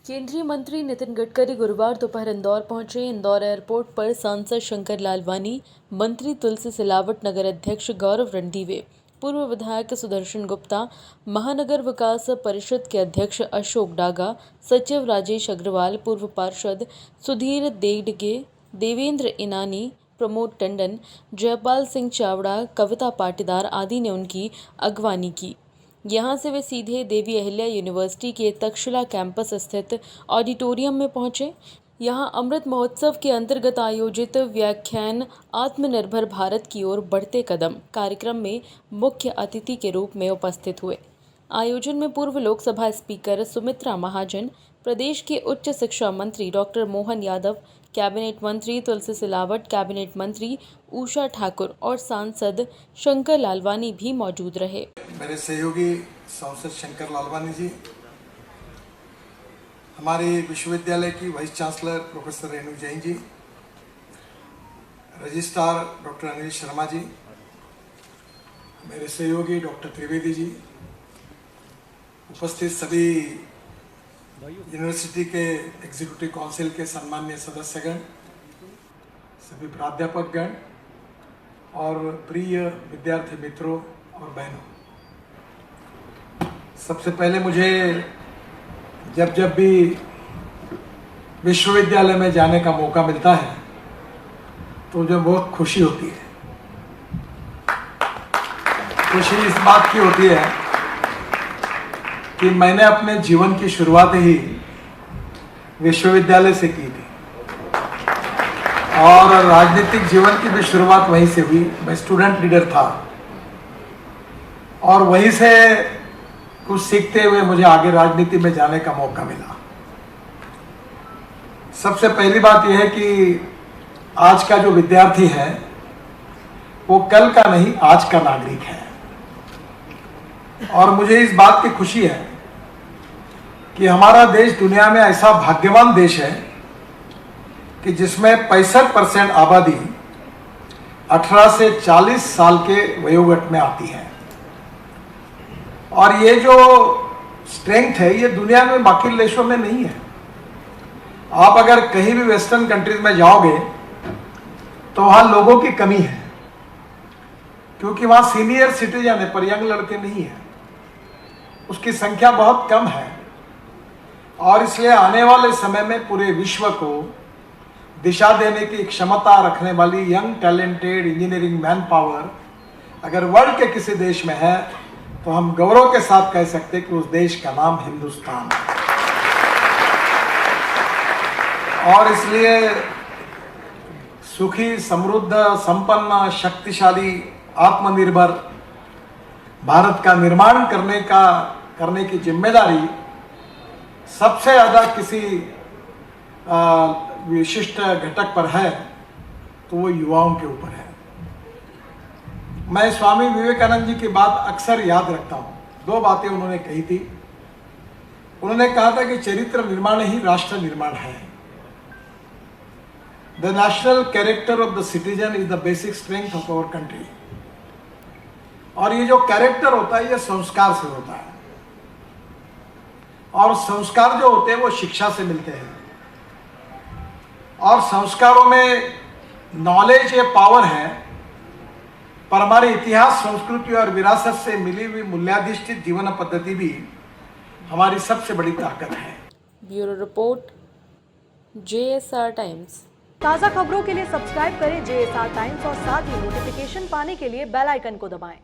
केंद्रीय मंत्री नितिन गडकरी गुरुवार दोपहर इंदौर पहुंचे। इंदौर एयरपोर्ट पर सांसद शंकर लालवानी, मंत्री तुलसी सिलावट, नगर अध्यक्ष गौरव रणदीवे, पूर्व विधायक सुदर्शन गुप्ता, महानगर विकास परिषद के अध्यक्ष अशोक डागा, सचिव राजेश अग्रवाल, पूर्व पार्षद सुधीर देगडगे, देवेंद्र इनानी, प्रमोद टंडन, जयपाल सिंह चावड़ा, कविता पाटीदार आदि ने उनकी अगवानी की। यहां से वे सीधे देवी अहिल्या यूनिवर्सिटी के तक्षशिला कैंपस स्थित ऑडिटोरियम में पहुंचे। यहां अमृत महोत्सव के अंतर्गत आयोजित व्याख्यान आत्मनिर्भर भारत की ओर बढ़ते कदम कार्यक्रम में मुख्य अतिथि के रूप में उपस्थित हुए। आयोजन में पूर्व लोकसभा स्पीकर सुमित्रा महाजन, प्रदेश के उच्च शिक्षा मंत्री डॉक्टर मोहन यादव, कैबिनेट मंत्री तुलसी सिलावट, कैबिनेट मंत्री उषा ठाकुर और सांसद शंकर लालवानी भी मौजूद रहे। मेरे सहयोगी सांसद शंकर लालवानी जी, हमारे विश्वविद्यालय की vice chancellor professor Renu Jain ji, registrar doctor Anil Sharma ji, मेरे सहयोगी डॉक्टर त्रिवेदी जी, उपस्थित सभी यूनिवर्सिटी के एग्जीक्यूटिव काउंसिल के सम्मान्य सदस्यगण, सभी प्राध्यापकगण और प्रिय विद्यार्थी मित्रों और बहनों, सबसे पहले मुझे जब भी विश्वविद्यालय में जाने का मौका मिलता है तो मुझे बहुत खुशी होती है। खुशी इस बात की होती है कि मैंने अपने जीवन की शुरुआत ही विश्वविद्यालय से की थी और राजनीतिक जीवन की भी शुरुआत वहीं से हुई। मैं स्टूडेंट लीडर था और वहीं से कुछ सीखते हुए मुझे आगे राजनीति में जाने का मौका मिला। सबसे पहली बात यह है कि आज का जो विद्यार्थी है वो कल का नहीं, आज का नागरिक है। और मुझे इस बात की खुशी है कि हमारा देश दुनिया में ऐसा भाग्यवान देश है कि जिसमें 65% आबादी 18 से 40 साल के वयोगट में आती है। और ये जो स्ट्रेंथ है ये दुनिया में बाकी देशों में नहीं है। आप अगर कहीं भी वेस्टर्न कंट्रीज में जाओगे तो वहां लोगों की कमी है, क्योंकि वहां सीनियर सिटीजन है पर यंग लड़के नहीं है, उसकी संख्या बहुत कम है। और इसलिए आने वाले समय में पूरे विश्व को दिशा देने की क्षमता रखने वाली young talented engineering man power अगर वर्ल्ड के किसी देश में है तो हम गौरव के साथ कह सकते हैं कि उस देश का नाम हिंदुस्तान है। और इसलिए सुखी, समृद्ध, संपन्न, शक्तिशाली, आत्मनिर्भर भारत का निर्माण करने की जिम्मेदारी सबसे ज्यादा किसी विशिष्ट घटक पर है तो वो युवाओं के ऊपर है। मैं स्वामी विवेकानंद जी की बात अक्सर याद रखता हूँ। दो बातें उन्होंने कही थी। उन्होंने कहा था कि चरित्र निर्माण ही राष्ट्र निर्माण है। The national character of the citizen is the basic strength of our country. और ये जो कैरेक्टर होता है ये संस्कार से होता है, और संस्कार जो होते हैं वो शिक्षा से मिलते हैं। और संस्कारों में नॉलेज ये पावर है, पर हमारे इतिहास, संस्कृति और विरासत से मिली हुई मूल्याधिष्ठित जीवन पद्धति भी हमारी सबसे बड़ी ताकत है। Bureau report, JSR times. ताज़ा खबरों के लिए सब्सक्राइब करें JSR टाइम्स और साथ ही नोटिफिकेशन पाने के लिए बेल आइकन को दबाएं।